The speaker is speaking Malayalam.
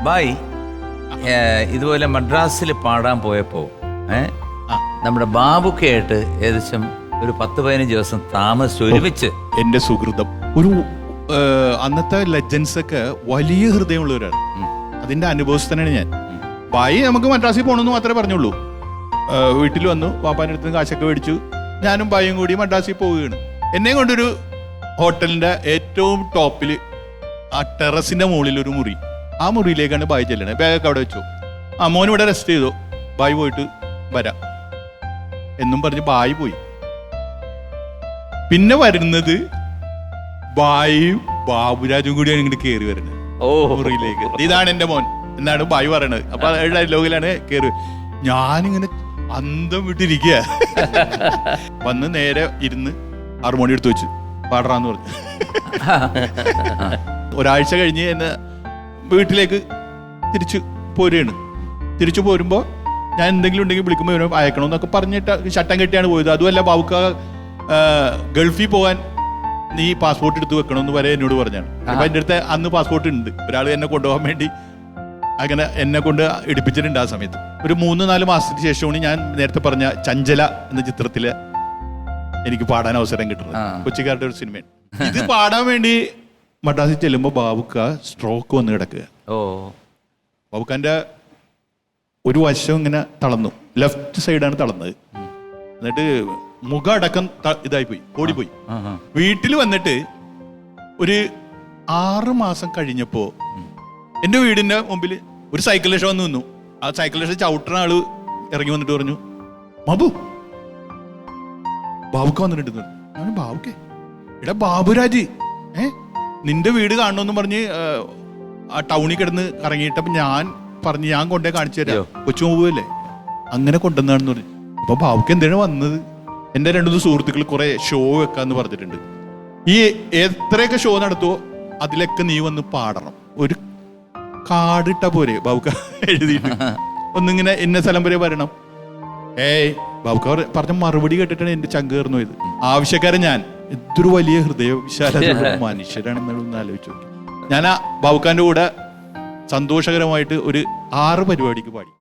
ബായ് ഇതുപോലെ മദ്രാസിൽ പാടാൻ പോയപ്പോൾ നമ്മുടെ ബാബുക്കായിട്ട് ഏകദേശം ഒരു 10-15 ദിവസം താമസിച്ച് ഒരുമിച്ച്. എന്റെ സുഹൃതം ഒരു അന്നത്തെ ലെജൻസ് ഒക്കെ വലിയ ഹൃദയമുള്ളവരാണ്. അതിന്റെ അനുഭവസ്ഥനാണ് ഞാൻ. ബായി നമുക്ക് മദ്രാസിൽ പോകണമെന്ന് മാത്രമേ പറഞ്ഞുള്ളൂ. വീട്ടിൽ വന്നു, പാപ്പാൻ്റെ അടുത്ത് കാശൊക്കെ മേടിച്ചു, ഞാനും ബായും കൂടി മദ്രാസിൽ പോവുകയാണ്. എന്നെ കൊണ്ടൊരു ഹോട്ടലിന്റെ ഏറ്റവും ടോപ്പിൽ ആ ടെറസിന്റെ മുകളിൽ ഒരു മുറി, ആ മുറിയിലേക്കാണ് ബായി ചെല്ലണത്. ബാഗൊക്കെ അവിടെ വെച്ചു. മോനിവിടെ റെസ്റ്റ് ചെയ്തു, ബായി പോയിട്ട് വരാം എന്നും പറഞ്ഞ് ബായി പോയി. പിന്നെ വരുന്നത് ബായും ബാബുരാജും കൂടിയാണ് ഇങ്ങോട്ട് കയറി വരുന്നത് മുറിയിലേക്ക്. ഇതാണ് എന്റെ മോൻ എന്നാണ് ബായി പറയണത്. അപ്പൊ ഡയലോഗിലാണ് കയറി. ഞാനിങ്ങനെ അന്തം വിട്ടിരിക്കുക. വന്ന് നേരെ ഇരുന്ന് ഹാർമോണിയം എടുത്ത് വെച്ചു, പാടറാന്ന് പറഞ്ഞു. ഒരാഴ്ച കഴിഞ്ഞ് എന്നെ വീട്ടിലേക്ക് തിരിച്ചു പോരുകയാണ്. തിരിച്ചു പോരുമ്പോൾ ഞാൻ എന്തെങ്കിലും ഉണ്ടെങ്കിൽ വിളിക്കുമ്പോൾ ഇവനെ അയക്കണമെന്നൊക്കെ പറഞ്ഞിട്ട് ചട്ടം കെട്ടിയാണ് പോയത്. അതുമല്ല, ബാബുക്ക ഗൾഫിൽ പോകാൻ നീ പാസ്പോർട്ട് എടുത്ത് വെക്കണമെന്ന് വരെ എന്നോട് പറഞ്ഞാണ്. അപ്പൊ എൻ്റെ അടുത്ത് അന്ന് പാസ്പോർട്ട് ഉണ്ട്. ഒരാൾ എന്നെ കൊണ്ടുപോകാൻ വേണ്ടി അങ്ങനെ എന്നെ കൊണ്ട് എടുപ്പിച്ചിട്ടുണ്ട്. ആ സമയത്ത് ഒരു 3-4 മാസത്തിന് ശേഷമാണ് ഞാൻ നേരത്തെ പറഞ്ഞ ചഞ്ചല എന്ന ചിത്രത്തില് എനിക്ക് പാടാൻ അവസരം കിട്ടുന്നത്. കൊച്ചിക്കാരുടെ ഒരു സിനിമയാണ്. ഇത് പാടാൻ വേണ്ടി മദ്രാസിൽ ചെല്ലുമ്പോൾ ബാബുക്ക സ്ട്രോക്ക് വന്ന് കിടക്കുക. ബാബുക്കാന്റെ ഒരു വശം ഇങ്ങനെ തളർന്നു, ലെഫ്റ്റ് സൈഡാണ് തളർന്നത്. എന്നിട്ട് മുഖം അടക്കം ഇതായിപ്പോയി, ഓടിപ്പോയി. വീട്ടിൽ വന്നിട്ട് ഒരു 6 മാസം കഴിഞ്ഞപ്പോ എൻ്റെ വീടിന്റെ മുമ്പിൽ ഒരു സൈക്കിൾ റിക്ഷ വന്ന് നിന്നു. ആ സൈക്കിൾ റിക്ഷ ചവിട്ടുന്ന ആള് ഇറങ്ങി വന്നിട്ട് പറഞ്ഞു, ബാബുക്ക വന്നിട്ടുണ്ട്. ബാബുക്കേ, എടാ ബാബുരാജ്, നിന്റെ വീട് കാണണമെന്ന് പറഞ്ഞ് ആ ടൗണിൽ കിടന്ന് ഇറങ്ങിയിട്ടപ്പോ ഞാൻ പറഞ്ഞു, ഞാൻ കൊണ്ടേ കാണിച്ചു തരാം, കൊച്ചു പോവല്ലേ, അങ്ങനെ കൊണ്ടുവന്നാണെന്ന് പറഞ്ഞു. അപ്പൊ ബാബുക്ക് എന്തിനാണ് വന്നത്? എൻ്റെ 2 സുഹൃത്തുക്കൾ കുറെ ഷോ വെക്കാന്ന് പറഞ്ഞിട്ടുണ്ട്. ഈ എത്രയൊക്കെ ഷോ നടത്തുവോ അതിലൊക്കെ നീ വന്ന് പാടണം. ഒരു കാർഡ് ഇട്ടാ പോരെ ബാബുക്ക എഴുതിയിട്ട്, ഒന്നിങ്ങനെ ഇന്ന സ്ഥലം വരെ വരണം. ബാബുക്ക പറഞ്ഞ മറുപടി കേട്ടിട്ടാണ് എന്റെ ചങ്ക് കയറുന്നു പോയത്. ആവശ്യക്കാരൻ ഞാൻ. എന്തൊരു വലിയ ഹൃദയ വിശാലതയുള്ള മനുഷ്യരാണെന്നൊന്ന് ആലോചിച്ചു നോക്കി. ഞാൻ ആ ബാബുക്കാന്റെ കൂടെ സന്തോഷകരമായിട്ട് ഒരു 6 പരിപാടിക്ക് പാടി.